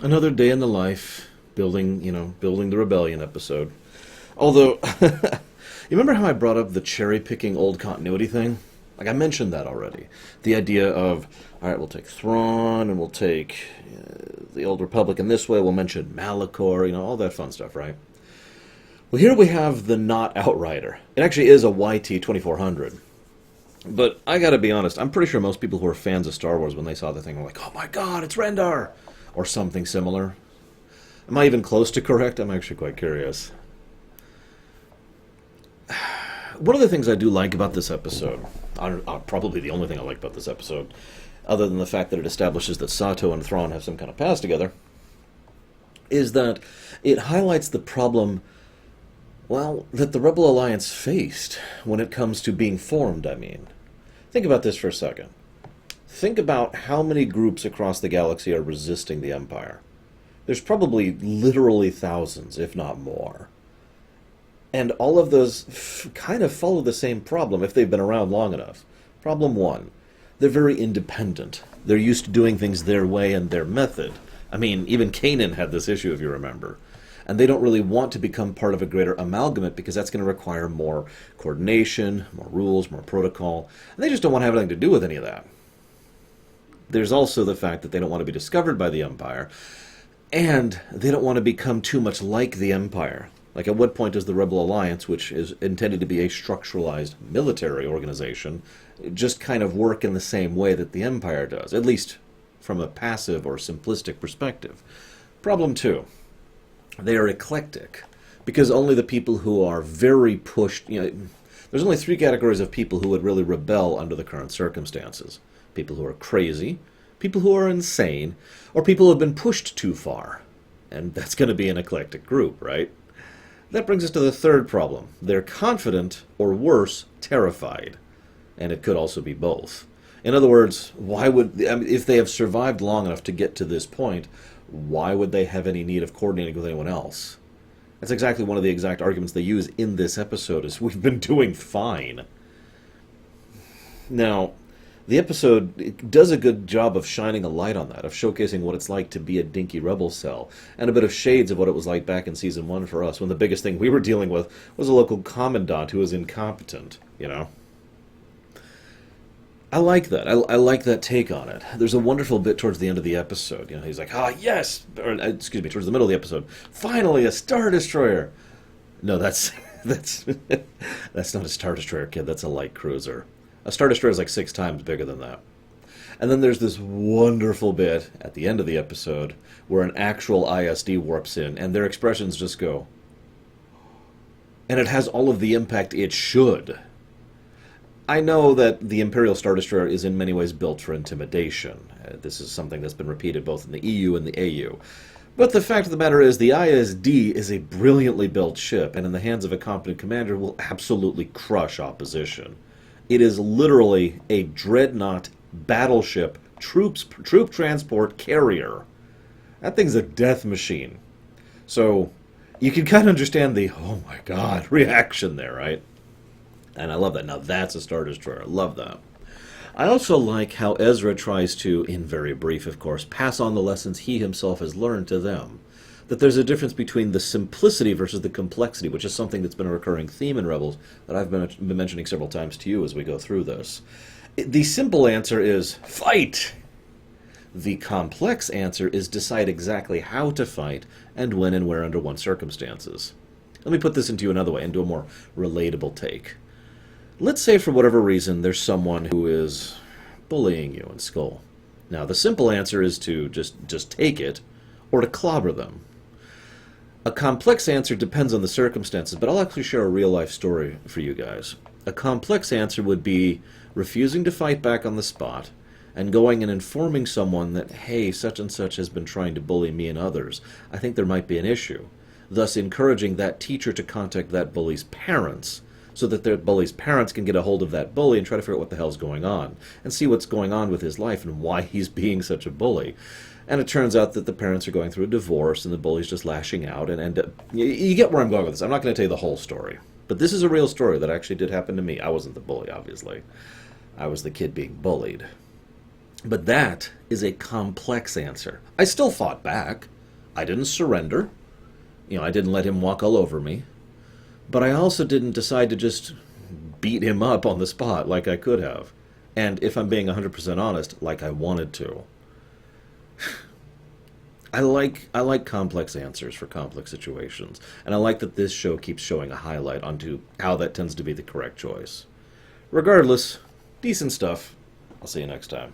Another day in the life, building the rebellion episode. Although, you remember how I brought up the cherry picking old continuity thing? Like I mentioned that already. The idea of, all right, we'll take Thrawn and we'll take the Old Republic in this way. We'll mention Malachor, all that fun stuff, right? Well, here we have the not Outrider. It actually is a YT-2400. But I gotta be honest, I'm pretty sure most people who are fans of Star Wars, when they saw the thing, were like, oh my god, it's Rendar! Or something similar. Am I even close to correct? I'm actually quite curious. One of the things I do like about this episode, probably the only thing I like about this episode, other than the fact that it establishes that Sato and Thrawn have some kind of past together, is that it highlights the problem, well, that the Rebel Alliance faced when it comes to being formed, I mean. Think about this for a second. Think about how many groups across the galaxy are resisting the Empire. There's probably literally thousands, if not more. And all of those kind of follow the same problem if they've been around long enough. Problem one, they're very independent. They're used to doing things their way and their method. I mean, even Kanan had this issue, if you remember. And they don't really want to become part of a greater amalgamate because that's going to require more coordination, more rules, more protocol. And they just don't want to have anything to do with any of that. There's also the fact that they don't want to be discovered by the Empire. And they don't want to become too much like the Empire. Like, at what point does the Rebel Alliance, which is intended to be a structuralized military organization, just kind of work in the same way that the Empire does, at least from a passive or simplistic perspective? Problem two, they are eclectic, because only the people who are very pushed, there's only three categories of people who would really rebel under the current circumstances. People who are crazy, people who are insane, or people who have been pushed too far. And that's going to be an eclectic group, right? That brings us to the third problem. They're confident, or worse, terrified. And it could also be both. In other words, if they have survived long enough to get to this point, why would they have any need of coordinating with anyone else? That's exactly one of the exact arguments they use in this episode, is we've been doing fine. Now, the episode does a good job of shining a light on that, of showcasing what it's like to be a dinky rebel cell, and a bit of shades of what it was like back in Season 1 for us, when the biggest thing we were dealing with was a local commandant who was incompetent, I like that. I like that take on it. There's a wonderful bit towards the end of the episode. He's like, yes! Towards the middle of the episode. Finally, a Star Destroyer! No, that's not a Star Destroyer, kid. That's a light cruiser. A Star Destroyer is like 6 times bigger than that. And then there's this wonderful bit at the end of the episode where an actual ISD warps in, and their expressions just go. And it has all of the impact it should. I know that the Imperial Star Destroyer is in many ways built for intimidation. This is something that's been repeated both in the EU and the AU. But the fact of the matter is, the ISD is a brilliantly built ship, and in the hands of a competent commander will absolutely crush opposition. It is literally a dreadnought battleship troop transport carrier. That thing's a death machine. So you can kind of understand the, oh my god, reaction there, right? And I love that. Now that's a Star Destroyer. I love that. I also like how Ezra tries to, in very brief of course, pass on the lessons he himself has learned to them. That there's a difference between the simplicity versus the complexity, which is something that's been a recurring theme in Rebels that I've been mentioning several times to you as we go through this. The simple answer is fight! The complex answer is decide exactly how to fight and when and where under what circumstances. Let me put this into another way and do a more relatable take. Let's say for whatever reason there's someone who is bullying you in Skull. Now the simple answer is to just take it or to clobber them. A complex answer depends on the circumstances, but I'll actually share a real-life story for you guys. A complex answer would be refusing to fight back on the spot and going and informing someone that, hey, such and such has been trying to bully me and others. I think there might be an issue. Thus encouraging that teacher to contact that bully's parents so that their bully's parents can get a hold of that bully and try to figure out what the hell's going on and see what's going on with his life and why he's being such a bully. And it turns out that the parents are going through a divorce and the bully's just lashing out. And you get where I'm going with this. I'm not going to tell you the whole story. But this is a real story that actually did happen to me. I wasn't the bully, obviously. I was the kid being bullied. But that is a complex answer. I still fought back. I didn't surrender. I didn't let him walk all over me. But I also didn't decide to just beat him up on the spot like I could have. And if I'm being 100% honest, like I wanted to. I like complex answers for complex situations, and I like that this show keeps showing a highlight onto how that tends to be the correct choice. Regardless, decent stuff. I'll see you next time.